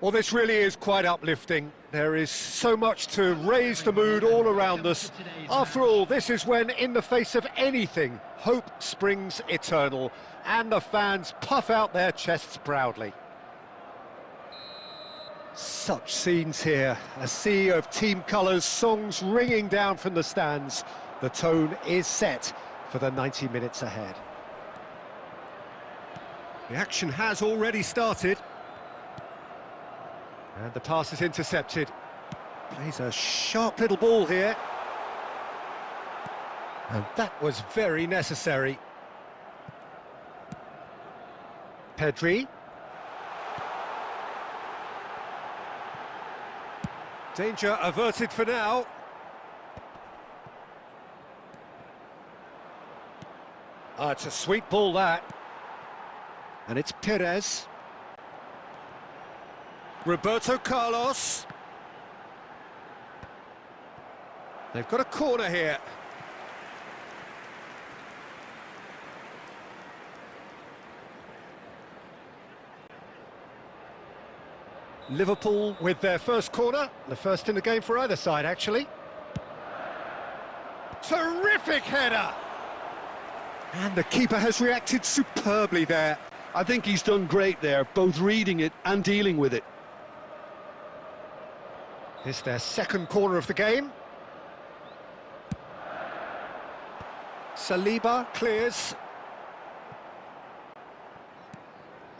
Well, this really is quite uplifting. There is so much to raise the mood all around us. After all, this is when, in the face of anything, hope springs eternal, and the fans puff out their chests proudly. Such scenes here, a sea of team colours, songs ringing down from the stands. The tone is set for the 90 minutes ahead. The action has already started. And the pass is intercepted. Plays a sharp little ball here. And that was very necessary. Pedri. Danger averted for now. It's a sweet ball, that. And it's Perez. Roberto Carlos. They've got a corner here. Liverpool with their first corner, the first in the game for either side, actually. Terrific header! And the keeper has reacted superbly there. I think he's done great there, both reading it and dealing with it. It's their second corner of the game. Saliba clears.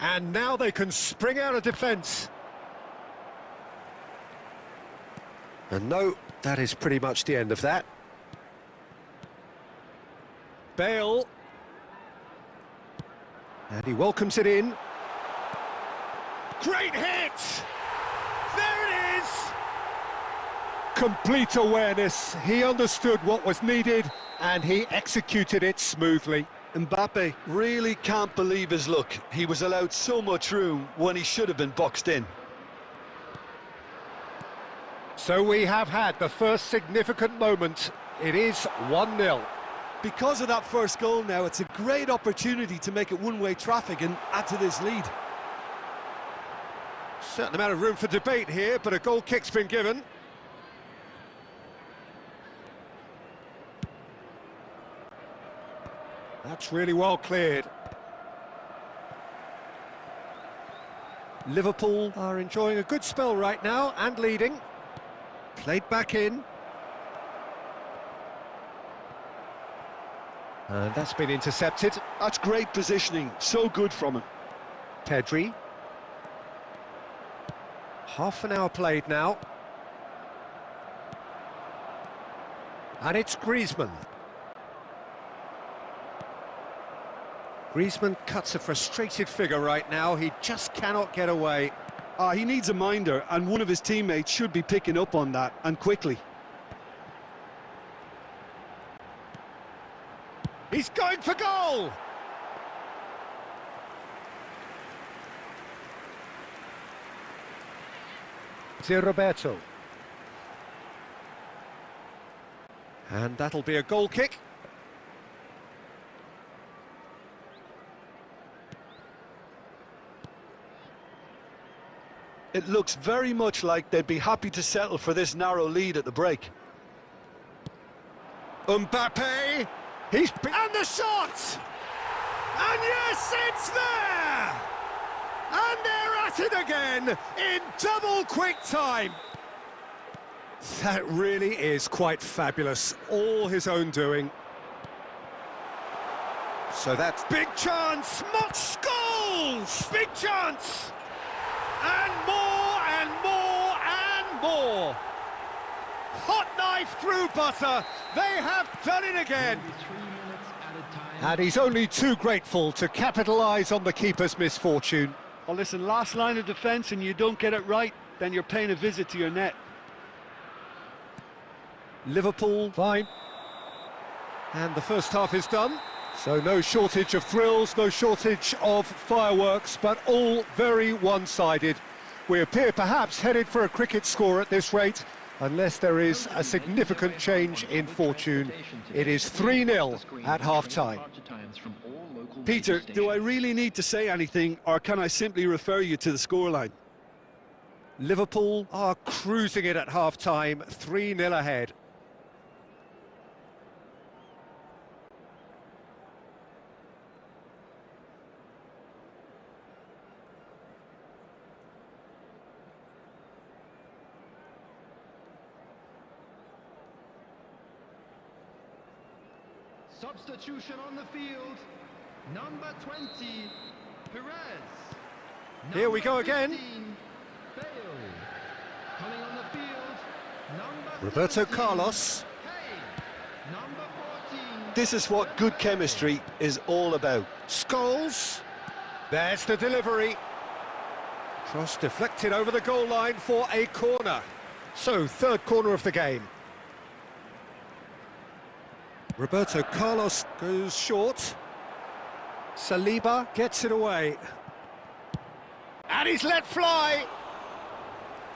And now they can spring out of defence. And no, that is pretty much the end of that. Bale. And he welcomes it in. Great hit! There it is! Complete awareness. He understood what was needed and he executed it smoothly. Mbappe really can't believe his luck. He was allowed so much room when he should have been boxed in. So we have had the first significant moment. It is 1-0. Because of that first goal now, it's a great opportunity to make it one-way traffic and add to this lead. Certain amount of room for debate here, but a goal kick's been given. That's really well cleared. Liverpool are enjoying a good spell right now and leading. Played back in. And that's been intercepted. That's great positioning, so good from him. Pedri. Half an hour played now. And it's Griezmann. Griezmann cuts a frustrated figure right now. He just cannot get away. He needs a minder, and one of his teammates should be picking up on that, and quickly. He's going for goal! Roberto. And that'll be a goal kick. It looks very much like they'd be happy to settle for this narrow lead at the break. Mbappe! And the shot! And yes, it's there! And they're at it again in double quick time. That really is quite fabulous. All his own doing. So that's big chance, much goals! Big chance! And more and more and more. Hot knife through butter. They have done it again. And he's only too grateful to capitalise on the keeper's misfortune. Well, listen, last line of defence and you don't get it right, then you're paying a visit to your net. Liverpool, fine. And the first half is done. So no shortage of thrills, no shortage of fireworks, but all very one-sided. We appear perhaps headed for a cricket score at this rate, unless there is a significant change in fortune. It is 3-0 at half-time. Peter, do I really need to say anything, or can I simply refer you to the scoreline? Liverpool are cruising it at half-time, 3-0 ahead. Substitution on the field, number 20, Perez. Here we go again. 15, Bale. Coming on the field, number Roberto 17, Carlos. Hay. Number 14. This is what good chemistry is all about. Scholes. There's the delivery. Cross deflected over the goal line for a corner. So, third corner of the game. Roberto Carlos goes short. Saliba gets it away. And he's let fly.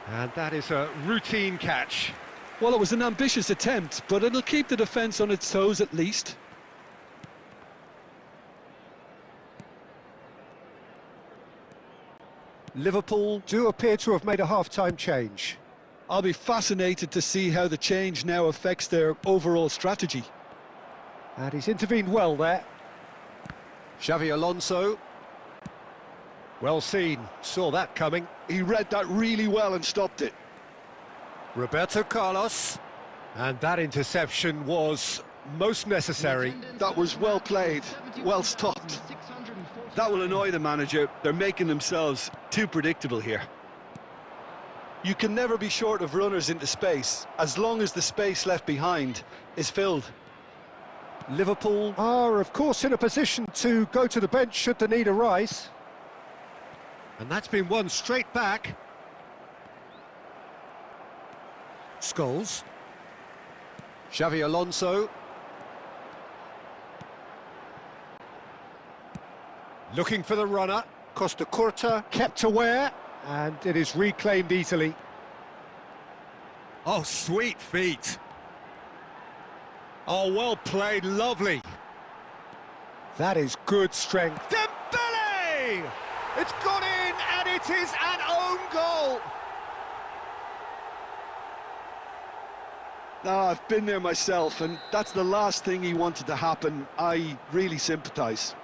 And that is a routine catch. Well, it was an ambitious attempt, but it'll keep the defence on its toes at least. Liverpool do appear to have made a half-time change. I'll be fascinated to see how the change now affects their overall strategy. And he's intervened well there. Xavi Alonso. Well seen, saw that coming. He read that really well and stopped it. Roberto Carlos. And that interception was most necessary. That was well played, well stopped. That will annoy the manager. They're making themselves too predictable here. You can never be short of runners into space, as long as the space left behind is filled. Liverpool are, of course, in a position to go to the bench should the need arise. And that's been won straight back. Scholes. Xavi Alonso. Looking for the runner. Costa Curta kept aware, and it is reclaimed easily. Oh, sweet feet. Oh, well played, lovely. That is good strength. Dembele! It's gone in, and it is an own goal. I've been there myself, and that's the last thing he wanted to happen. I really sympathise.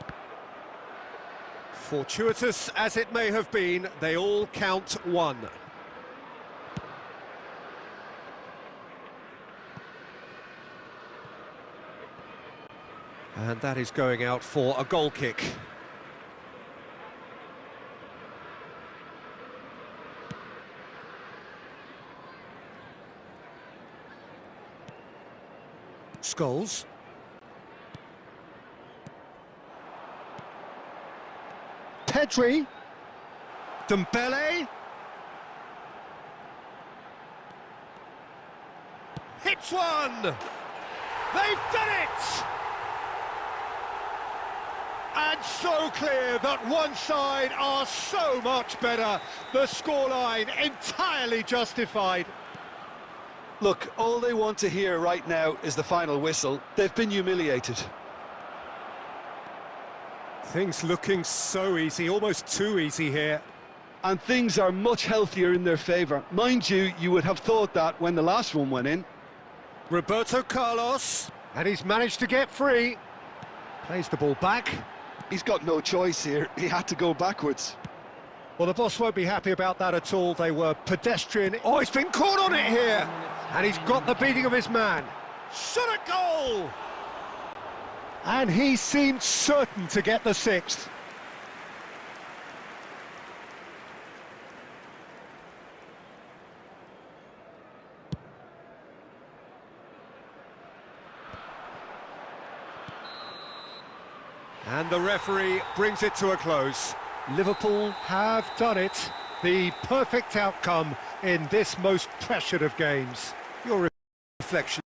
Fortuitous as it may have been, they all count one. And that is going out for a goal kick. Scholes. Pedri. Dembele. Hits one! They've done it! And so clear that one side are so much better. The scoreline entirely justified. Look, all they want to hear right now is the final whistle. They've been humiliated. Things looking so easy, almost too easy here. And things are much healthier in their favour. Mind you, you would have thought that when the last one went in. Roberto Carlos, and he's managed to get free. Plays the ball back. He's got no choice here. He had to go backwards. Well, the boss won't be happy about that at all. They were pedestrian. Oh, he's been caught on it here. And he's got the beating of his man. Shot a goal! And he seemed certain to get the sixth. And the referee brings it to a close. Liverpool have done it. The perfect outcome in this most pressured of games. Your reflection.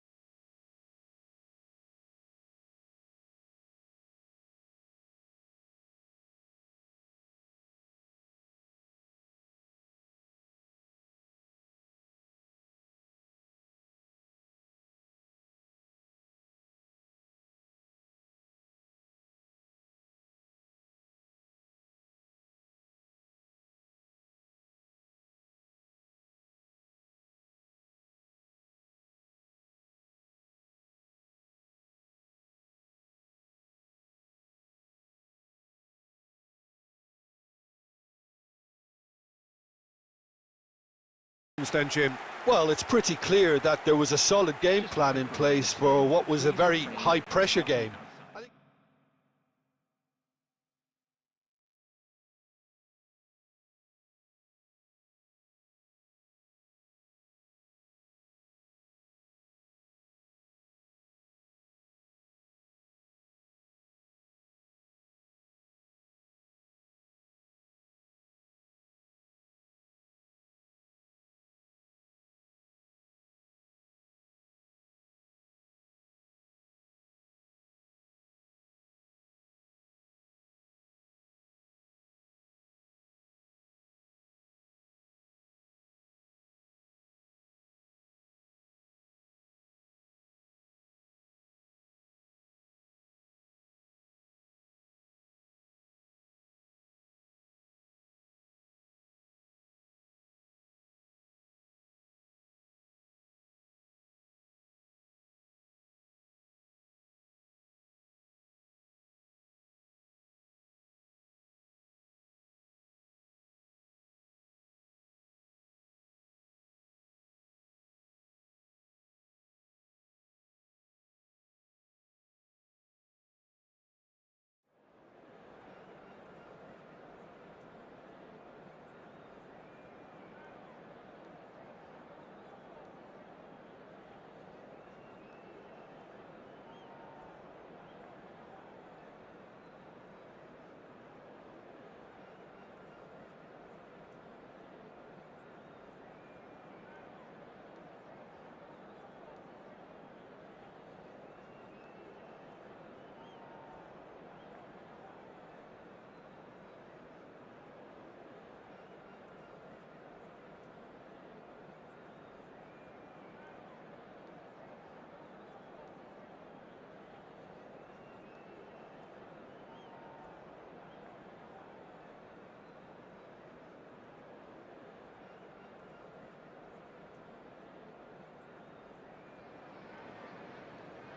comes then, Jim? Well, it's pretty clear that there was a solid game plan in place for what was a very high-pressure game.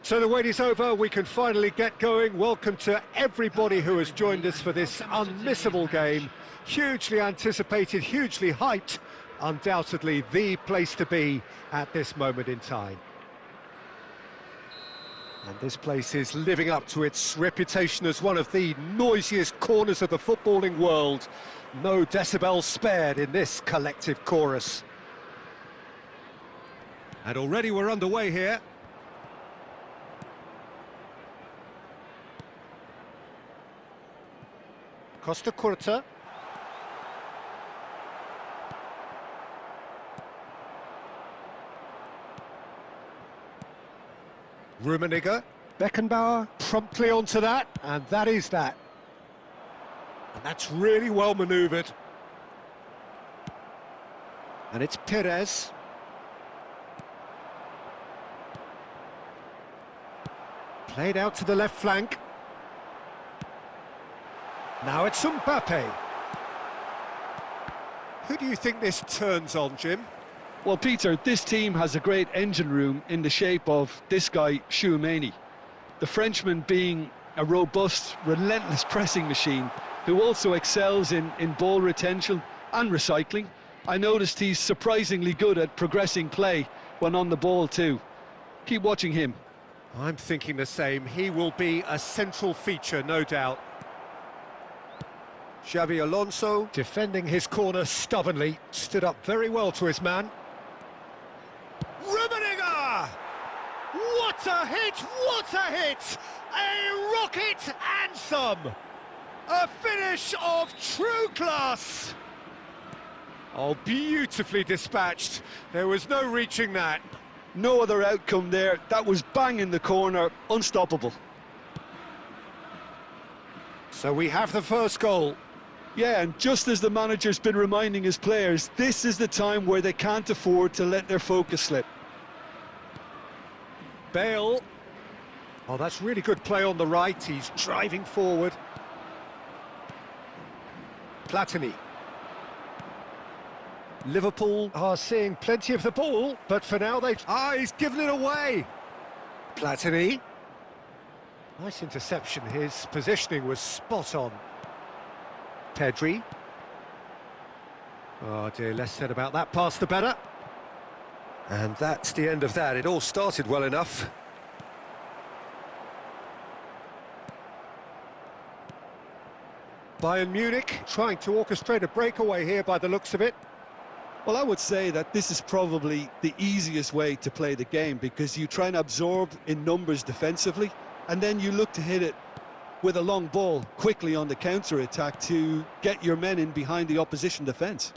So the wait is over, we can finally get going. Welcome to everybody who has joined us for this unmissable game. Hugely anticipated, hugely hyped, undoubtedly the place to be at this moment in time. And this place is living up to its reputation as one of the noisiest corners of the footballing world. No decibels spared in this collective chorus. And already we're underway here. Costa Curta. Rummenigge. Beckenbauer promptly onto that, and that is that. And that's really well manoeuvred. And it's Perez. Played out to the left flank. Now it's Mbappe. Who do you think this turns on, Jim? Well, Peter, this team has a great engine room in the shape of this guy, Tchouaméni. The Frenchman being a robust, relentless pressing machine who also excels in ball retention and recycling. I noticed he's surprisingly good at progressing play when on the ball too. Keep watching him. I'm thinking the same. He will be a central feature, no doubt. Xabi Alonso, defending his corner stubbornly, stood up very well to his man. Rummenigge! What a hit! What a hit! A rocket anthem! A finish of true class! Oh, beautifully dispatched. There was no reaching that. No other outcome there. That was bang in the corner, unstoppable. So we have the first goal. Yeah, and just as the manager's been reminding his players, this is the time where they can't afford to let their focus slip. Bale. Oh, that's really good play on the right. He's driving forward. Platini. Liverpool are seeing plenty of the ball, but for now they... he's given it away. Platini. Nice interception. His positioning was spot on. Pedri. Oh dear, less said about that pass the better. And that's the end of that. It all started well enough. Bayern Munich trying to orchestrate a breakaway here by the looks of it. Well, I would say that this is probably the easiest way to play the game, because you try and absorb in numbers defensively, and then you look to hit it with a long ball quickly on the counter-attack to get your men in behind the opposition defence.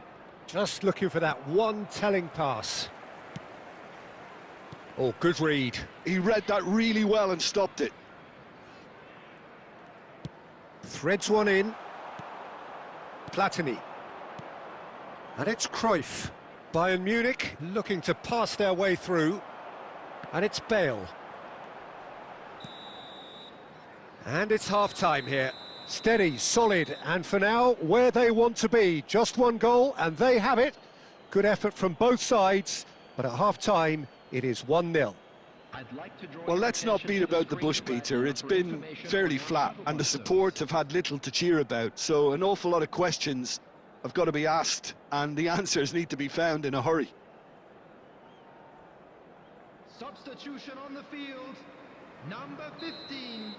Just looking for that one telling pass. Oh, good read. He read that really well and stopped it. Threads one in. Platini. And it's Cruyff. Bayern Munich looking to pass their way through. And it's Bale. And it's half-time here. Steady, solid, and for now, where they want to be. Just one goal, and they have it. Good effort from both sides, but at half-time, it is 1-0. Well, let's not beat about the bush, Peter. It's been fairly flat, and the support have had little to cheer about, so an awful lot of questions have got to be asked, and the answers need to be found in a hurry. Substitution on the field. Number 15,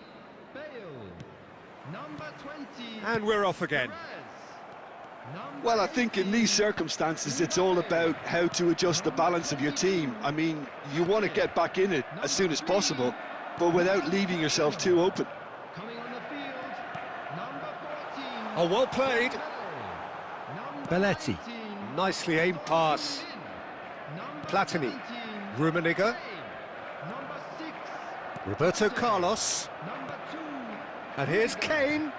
Bale. Number 20. And we're off again. Well, I think in these circumstances, it's all about how to adjust the balance of your team. I mean, you want to get back in it as soon as possible, but without leaving yourself too open. Coming on the field, number 14. Oh, well played. Number Belletti. 19, Nicely aimed pass. number Platini. 17, Rummenigge. number 6, Roberto Carlos. number 2. And here's Kane.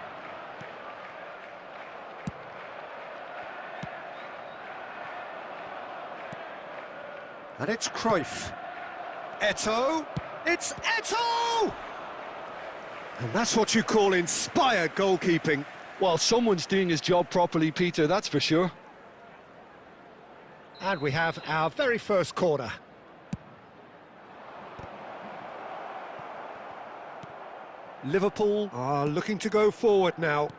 And it's Cruyff. Eto'o. It's Eto'o! And that's what you call inspired goalkeeping. Well, someone's doing his job properly, Peter, that's for sure. And we have our very first corner. Liverpool are looking to go forward now.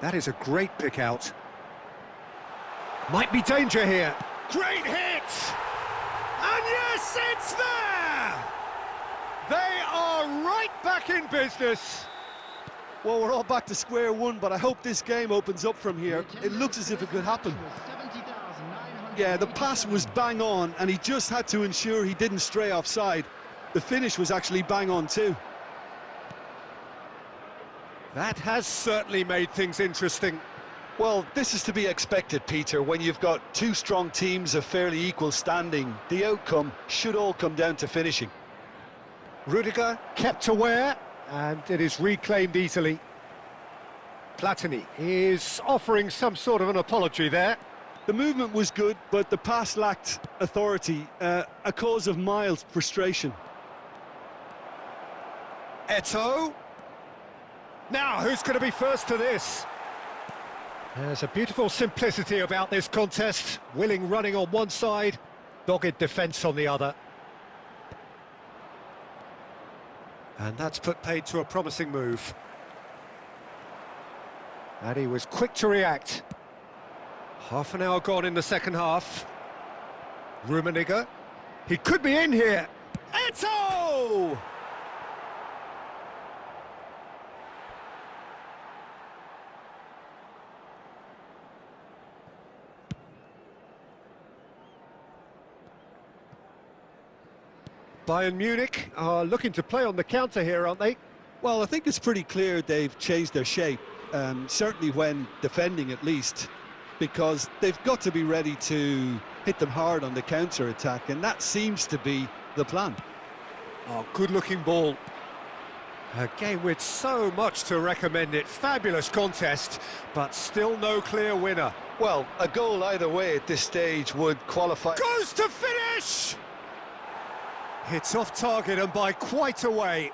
That is a great pick out. Might be danger here. Great hit! And yes, it's there! They are right back in business. Well, we're all back to square one, but I hope this game opens up from here. It looks as if it could happen. Yeah, the pass was bang on, and he just had to ensure he didn't stray offside. The finish was actually bang on too. That has certainly made things interesting. Well, this is to be expected, Peter. When you've got two strong teams of fairly equal standing, the outcome should all come down to finishing. Rudiger kept aware, and it is reclaimed easily. Platini is offering some sort of an apology there. The movement was good, but the pass lacked authority, a cause of mild frustration. Eto'o. Now, who's going to be first to this? There's a beautiful simplicity about this contest. Willing running on one side, dogged defence on the other. And that's put paid to a promising move. And he was quick to react. Half an hour gone in the second half. Rummenigge. He could be in here. Eto'o! Bayern Munich are looking to play on the counter here, aren't they? Well, I think it's pretty clear they've changed their shape, certainly when defending at least, because they've got to be ready to hit them hard on the counter-attack, and that seems to be the plan. Oh, good-looking ball. A game with so much to recommend it. Fabulous contest, but still no clear winner. Well, a goal either way at this stage would qualify. Goes to finish! It's off target and by quite a way.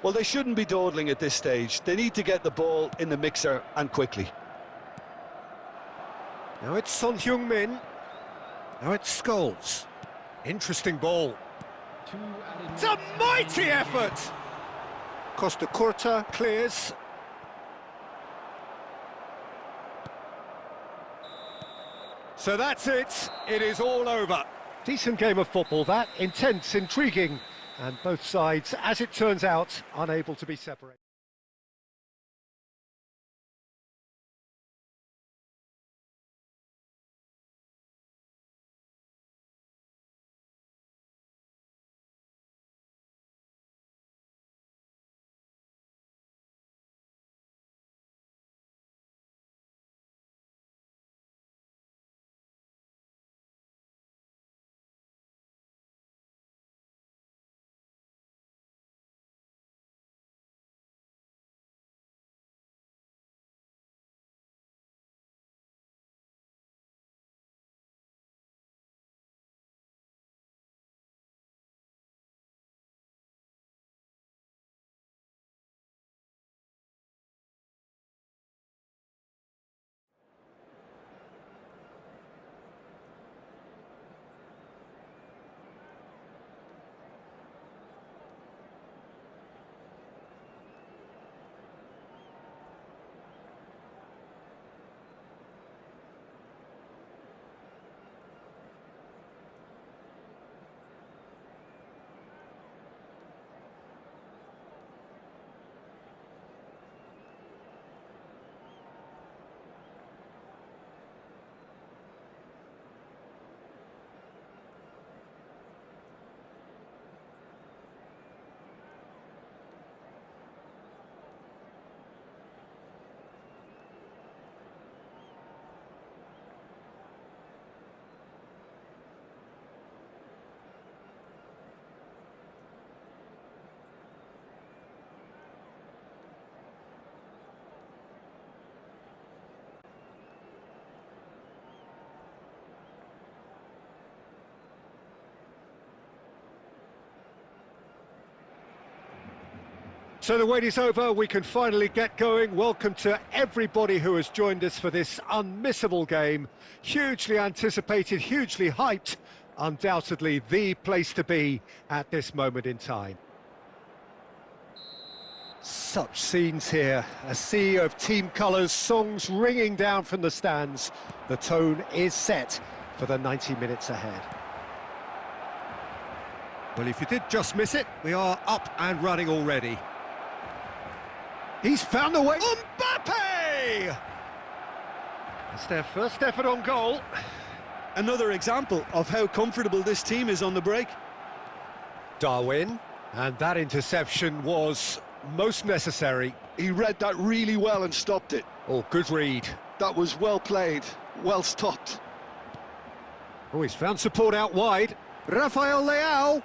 Well, they shouldn't be dawdling at this stage. They need to get the ball in the mixer and quickly. Now it's Son Heung-min. Now it's Scholes. Interesting ball. It's a mighty effort! Costa Curta clears. So that's it. It is all over. Decent game of football, that. Intense, intriguing. And both sides, as it turns out, unable to be separated. So the wait is over, we can finally get going. Welcome to everybody who has joined us for this unmissable game. Hugely anticipated, hugely hyped, undoubtedly the place to be at this moment in time. Such scenes here, a sea of team colours, songs ringing down from the stands. The tone is set for the 90 minutes ahead. Well, if you did just miss it, we are up and running already. He's found the way. Mbappe! That's their first effort on goal. Another example of how comfortable this team is on the break. Darwin, and that interception was most necessary. He read that really well and stopped it. Oh, good read. That was well played, well stopped. Oh, he's found support out wide. Rafael Leao.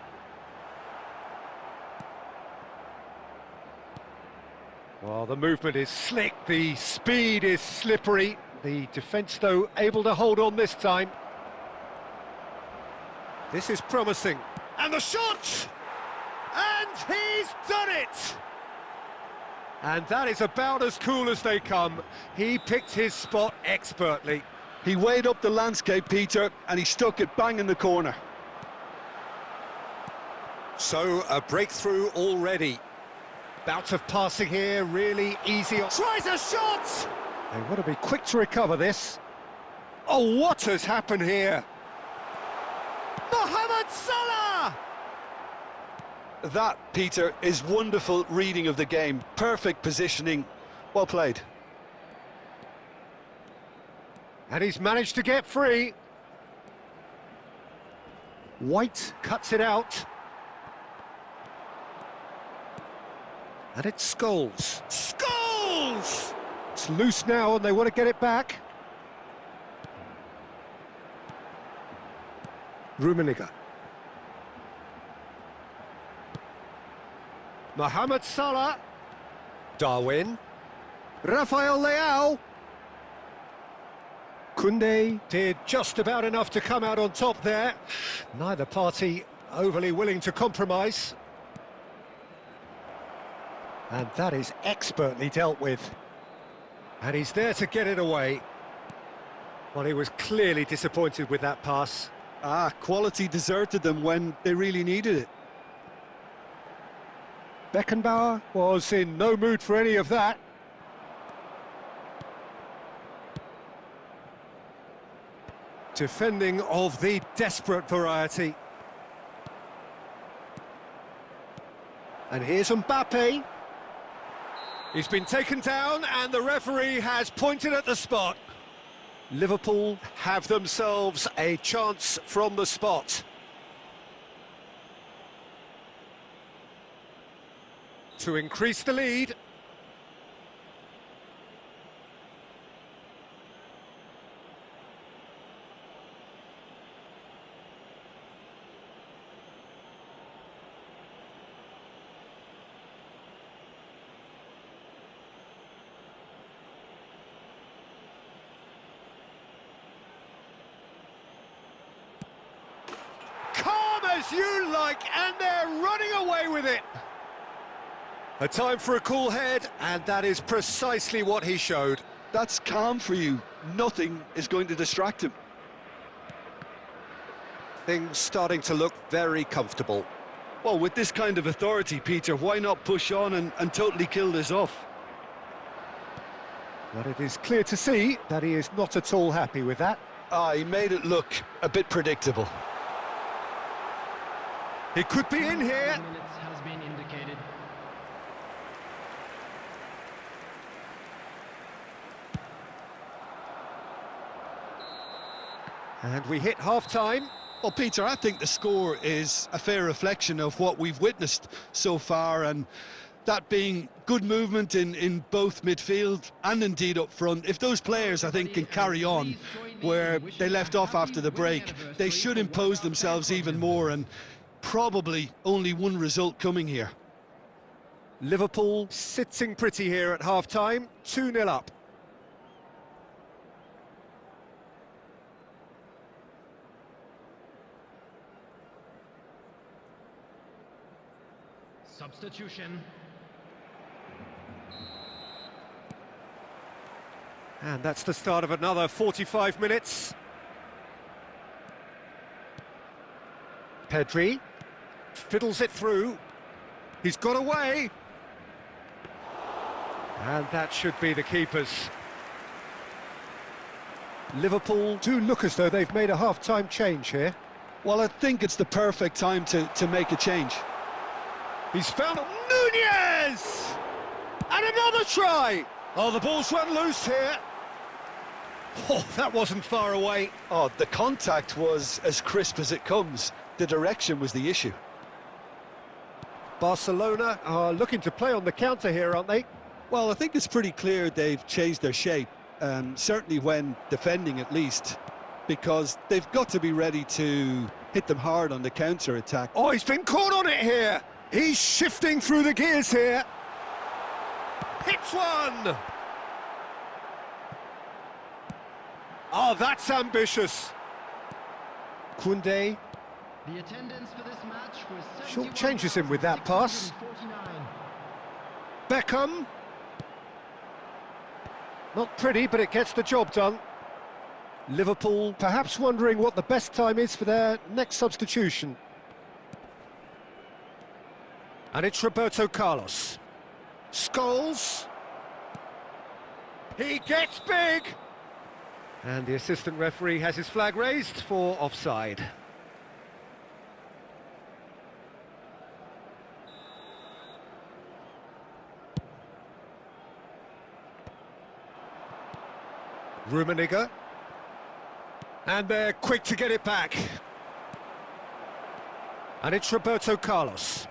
Well, the movement is slick, the speed is slippery. The defence, though, able to hold on this time. This is promising. And the shot! And he's done it! And that is about as cool as they come. He picked his spot expertly. He weighed up the landscape, Peter, and he stuck it bang in the corner. So, a breakthrough already. Bout of passing here, really easy. Tries a shot! They want to be quick to recover this. Oh, what has happened here? Mohamed Salah! That, Peter, is wonderful reading of the game. Perfect positioning. Well played. And he's managed to get free. White cuts it out. And it's Scholes. Scholes! It's loose now and they want to get it back. Rummenigge. Mohamed Salah. Darwin. Rafael Leao. Koundé did just about enough to come out on top there. Neither party overly willing to compromise. And that is expertly dealt with. And he's there to get it away. Well, he was clearly disappointed with that pass. Quality deserted them when they really needed it. Beckenbauer was in no mood for any of that. Defending of the desperate variety. And here's Mbappe. He's been taken down and the referee has pointed at the spot. Liverpool have themselves a chance from the spot. To increase the lead. Calm as you like, and they're running away with it. A time for a cool head, and that is precisely what he showed. That's calm for you. Nothing is going to distract him. Things starting to look very comfortable. Well, with this kind of authority, Peter, why not push on and totally kill this off? But it is clear to see that he is not at all happy with that. He made it look a bit predictable. He could be in here. Minutes has been indicated. And we hit half-time. Well, Peter, I think the score is a fair reflection of what we've witnessed so far, and that being good movement in both midfield and indeed up front. If those players, I think, can carry on where they left off after the break, they should impose themselves even more, and probably only one result coming here. Liverpool sitting pretty here at half-time, 2-0 up. Substitution. And that's the start of another 45 minutes. Pedri fiddles it through. He's got away. And that should be the keeper's. Liverpool do look as though they've made a half-time change here. Well, I think it's the perfect time to make a change. He's found Nunez! And another try! Oh, the ball's run loose here. Oh, that wasn't far away. Oh, the contact was as crisp as it comes. The direction was the issue. Barcelona are looking to play on the counter here, aren't they? Well, I think it's pretty clear they've changed their shape, certainly when defending at least, because they've got to be ready to hit them hard on the counter-attack. Oh, he's been caught on it here. He's shifting through the gears here. Hits one! Oh, that's ambitious. Koundé. The attendance for this match was Short changes him with that pass. 71,649. Beckham. Not pretty, but it gets the job done. Liverpool perhaps wondering what the best time is for their next substitution. And it's Roberto Carlos. Scholes. He gets big! And the assistant referee has his flag raised for offside. Rummenigge. And they're quick to get it back. And it's Roberto Carlos.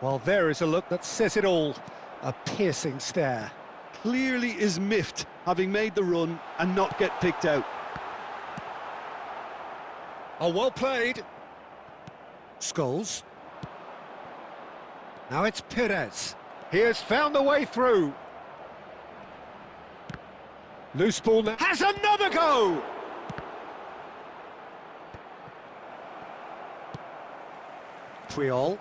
Well, there is a look that says it all. A piercing stare. Clearly is miffed, having made the run and not get picked out. Oh, well played. Scholes. Now it's Perez. He has found the way through. Loose ball now. Has another go! Puyol.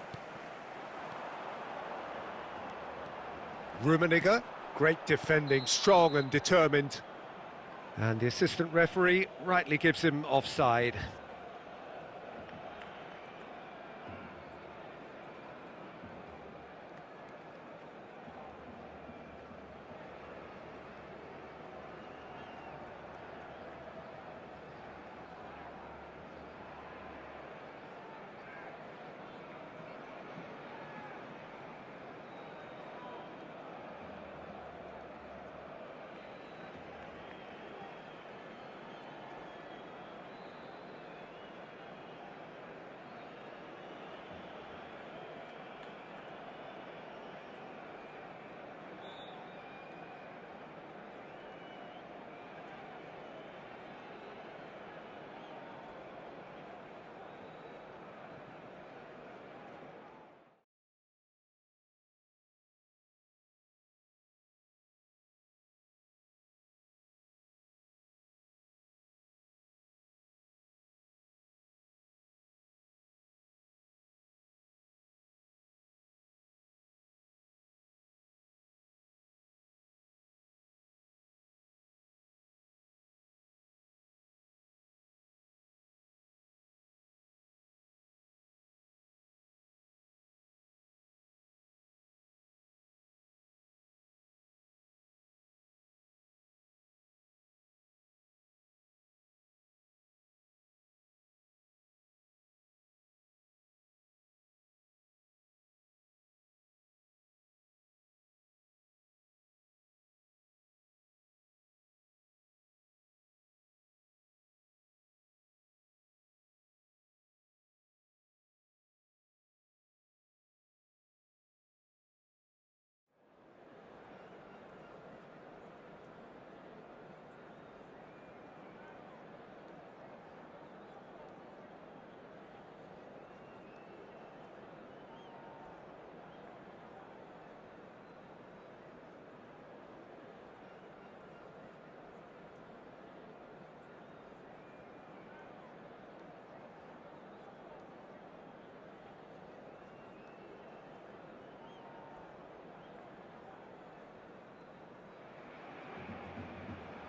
Rummenigge, great defending, strong and determined. And the assistant referee rightly gives him offside.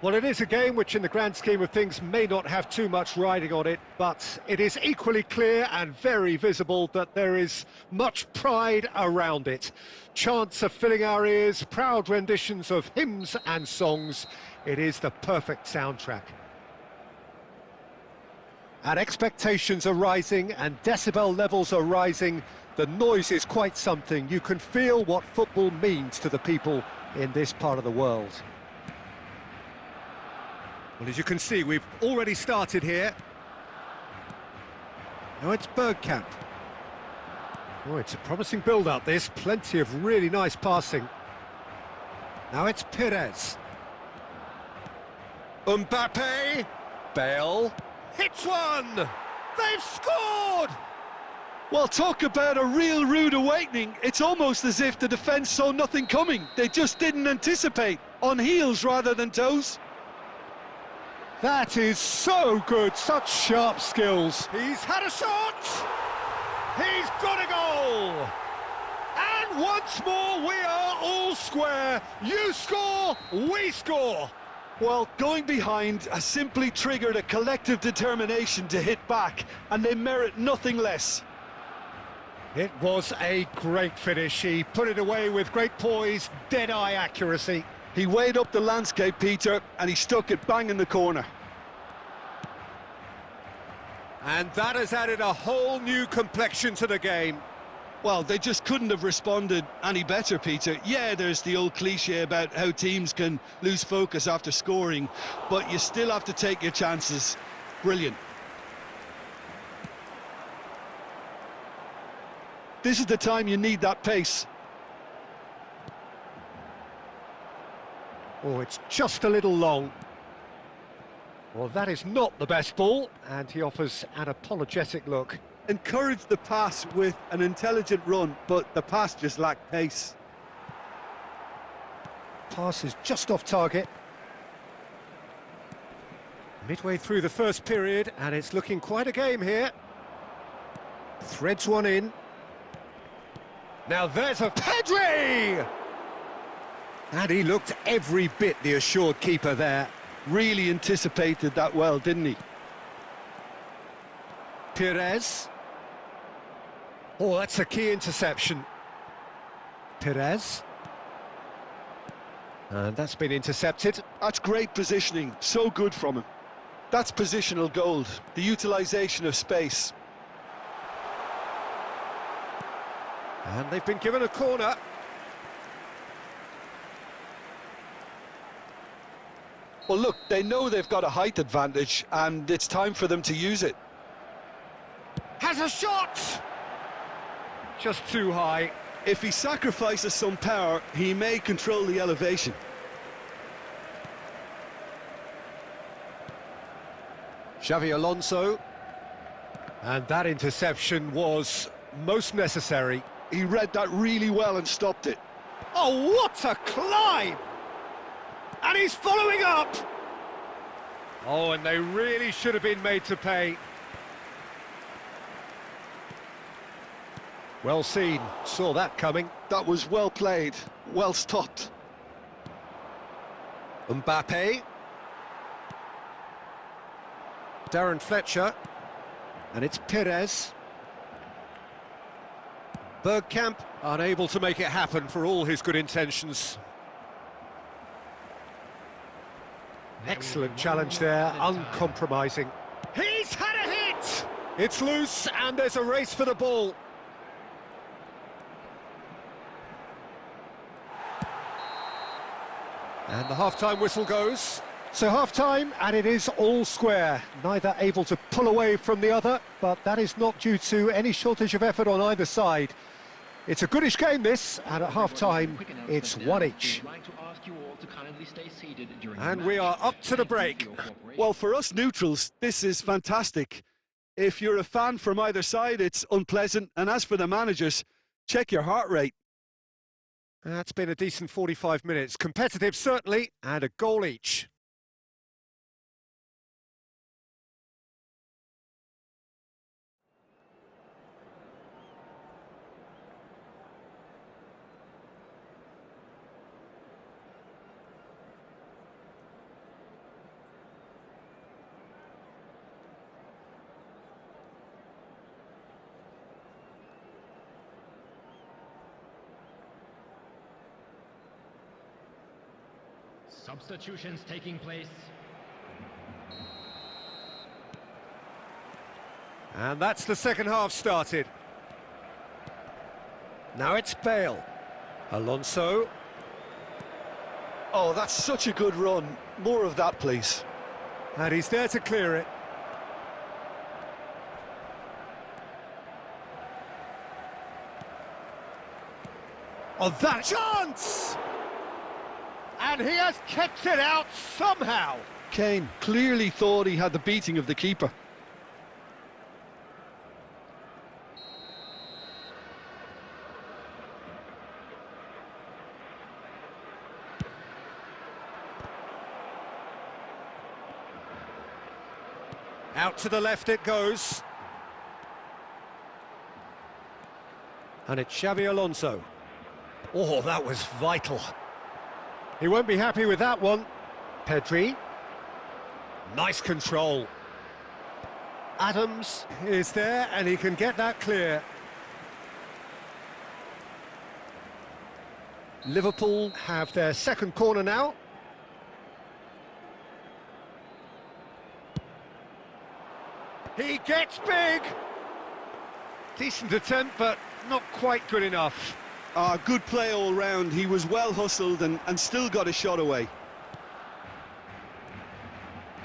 Well, it is a game which in the grand scheme of things may not have too much riding on it, but it is equally clear and very visible that there is much pride around it. Chants are filling our ears, proud renditions of hymns and songs. It is the perfect soundtrack. And expectations are rising and decibel levels are rising. The noise is quite something. You can feel what football means to the people in this part of the world. Well, as you can see, we've already started here. Now it's Bergkamp. Oh, it's a promising build-up, this. Plenty of really nice passing. Now it's Perez. Mbappe. Bale. Hits one! They've scored! Well, talk about a real rude awakening. It's almost as if the defence saw nothing coming. They just didn't anticipate. On heels rather than toes. That is so good, such sharp skills. He's had a shot! He's got a goal! And once more we are all square. You score, we score. Well, going behind has simply triggered a collective determination to hit back, and they merit nothing less. It was a great finish. He put it away with great poise, dead-eye accuracy. He weighed up the landscape, Peter, and he stuck it bang in the corner. And that has added a whole new complexion to the game. Well, they just couldn't have responded any better, Peter. Yeah, there's the old cliche about how teams can lose focus after scoring, but you still have to take your chances. Brilliant. This is the time you need that pace. Oh, it's just a little long. Well, that is not the best ball, and he offers an apologetic look. Encourage the pass with an intelligent run, but the pass just lacked pace. Pass is just off target. Midway through the first period, and it's looking quite a game here. Threads one in. Now there's a Pedri! And he looked every bit the assured keeper there. Really anticipated that well, didn't he? Perez. Oh, that's a key interception. Perez. And that's been intercepted. That's great positioning, so good from him. That's positional gold, the utilisation of space. And they've been given a corner. Well, look, they know they've got a height advantage, and it's time for them to use it. Has a shot! Just too high. If he sacrifices some power, he may control the elevation. Xavi Alonso. And that interception was most necessary. He read that really well and stopped it. Oh, what a climb! And he's following up! Oh, and they really should have been made to pay. Well seen, saw that coming. That was well played, well stopped. Mbappe. Darren Fletcher. And it's Perez. Bergkamp unable to make it happen for all his good intentions. Excellent challenge there, uncompromising. He's had a hit! It's loose and there's a race for the ball. And the half-time whistle goes. So half-time, and it is all square. Neither able to pull away from the other, but that is not due to any shortage of effort on either side. It's a goodish game, this, and at half-time, it's one each. And we are up to the break. Well, for us neutrals, this is fantastic. If you're a fan from either side, it's unpleasant. And as for the managers, check your heart rate. That's been a decent 45 minutes. Competitive, certainly, and a goal each. Substitutions taking place. And that's the second half started. Now it's Bale. Alonso. Oh, that's such a good run. More of that, please. And he's there to clear it. Oh, that chance! And he has kept it out somehow. Kane clearly thought he had the beating of the keeper. Out to the left it goes. And it's Xavi Alonso. Oh, that was vital. He won't be happy with that one. Pedri. Nice control. Adams is there and he can get that clear. Liverpool have their second corner now. He gets big! Decent attempt, but not quite good enough. Good play all round. He was well hustled and still got a shot away.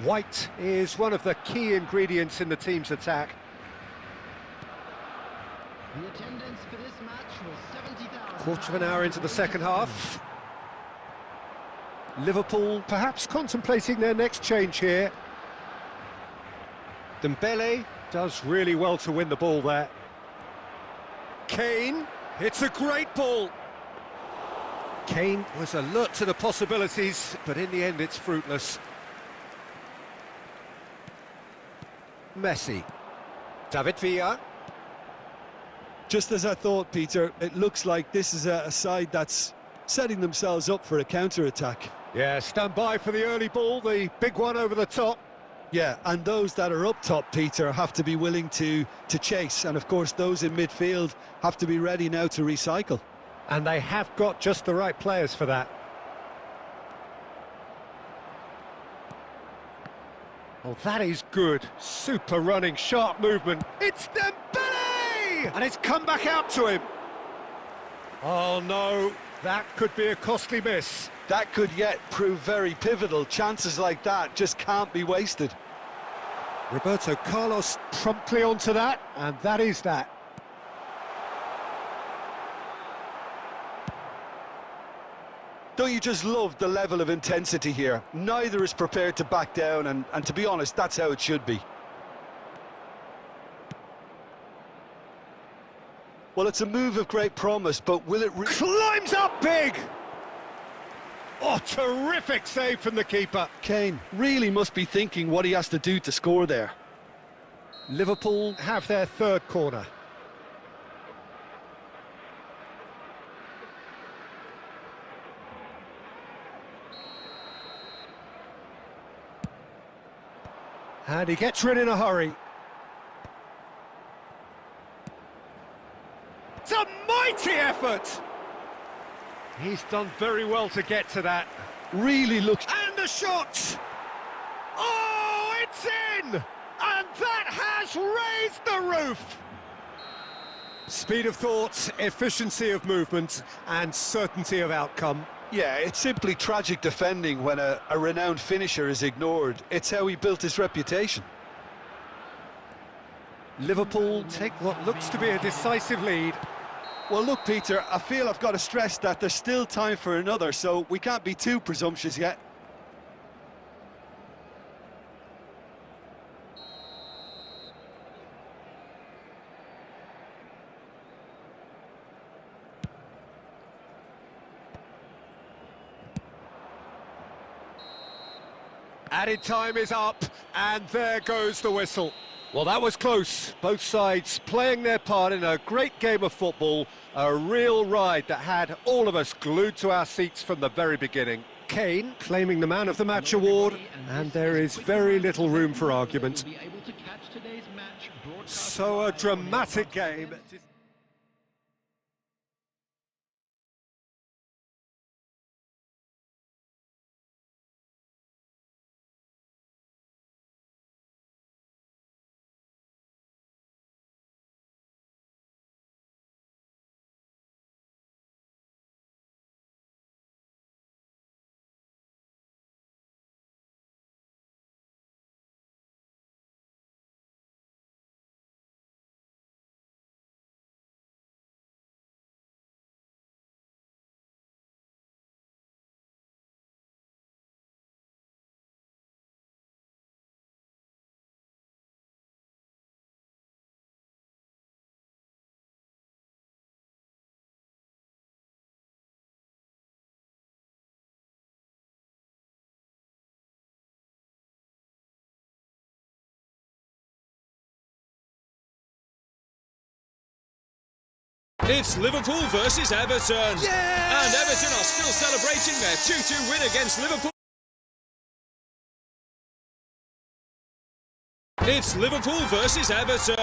White is one of the key ingredients in the team's attack. The attendance for this match was 70,000. Quarter of an hour into the second half. Liverpool perhaps contemplating their next change here. Dembele does really well to win the ball there. Kane, it's a great ball. Kane was alert to the possibilities, but in the end it's fruitless. Messi. David Villa. Just as I thought, Peter, it looks like this is a side that's setting themselves up for a counter-attack. Yeah, stand by for the early ball, the big one over the top. Yeah, and those that are up top, Peter, have to be willing to chase. And of course, those in midfield have to be ready now to recycle. And they have got just the right players for that. Oh, that is good. Super running, sharp movement. It's Dembele! And it's come back out to him. Oh, no. That could be a costly miss. That could yet prove very pivotal. Chances like that just can't be wasted. Roberto Carlos promptly onto that, and that is that. Don't you just love the level of intensity here? Neither is prepared to back down, and to be honest, that's how it should be. Well, it's a move of great promise, but will it... Climbs up big! Oh, terrific save from the keeper. Kane really must be thinking what he has to do to score there. Liverpool have their third corner. And he gets rid in a hurry. It's a mighty effort! He's done very well to get to that. Really looks... And the shot! Oh, it's in! And that has raised the roof! Speed of thought, efficiency of movement, and certainty of outcome. Yeah, it's simply tragic defending when a renowned finisher is ignored. It's how he built his reputation. Liverpool take what looks to be a decisive lead. Well, look, Peter, I feel I've got to stress that there's still time for another, so we can't be too presumptuous yet. Added time is up, and there goes the whistle. Well, that was close. Both sides playing their part in a great game of football, a real ride that had all of us glued to our seats from the very beginning. Kane claiming the Man of the Match award, and there is very little room for argument. So a dramatic game. It's Liverpool versus Everton. Yes! And Everton are still celebrating their 2-2 win against Liverpool. It's Liverpool versus Everton.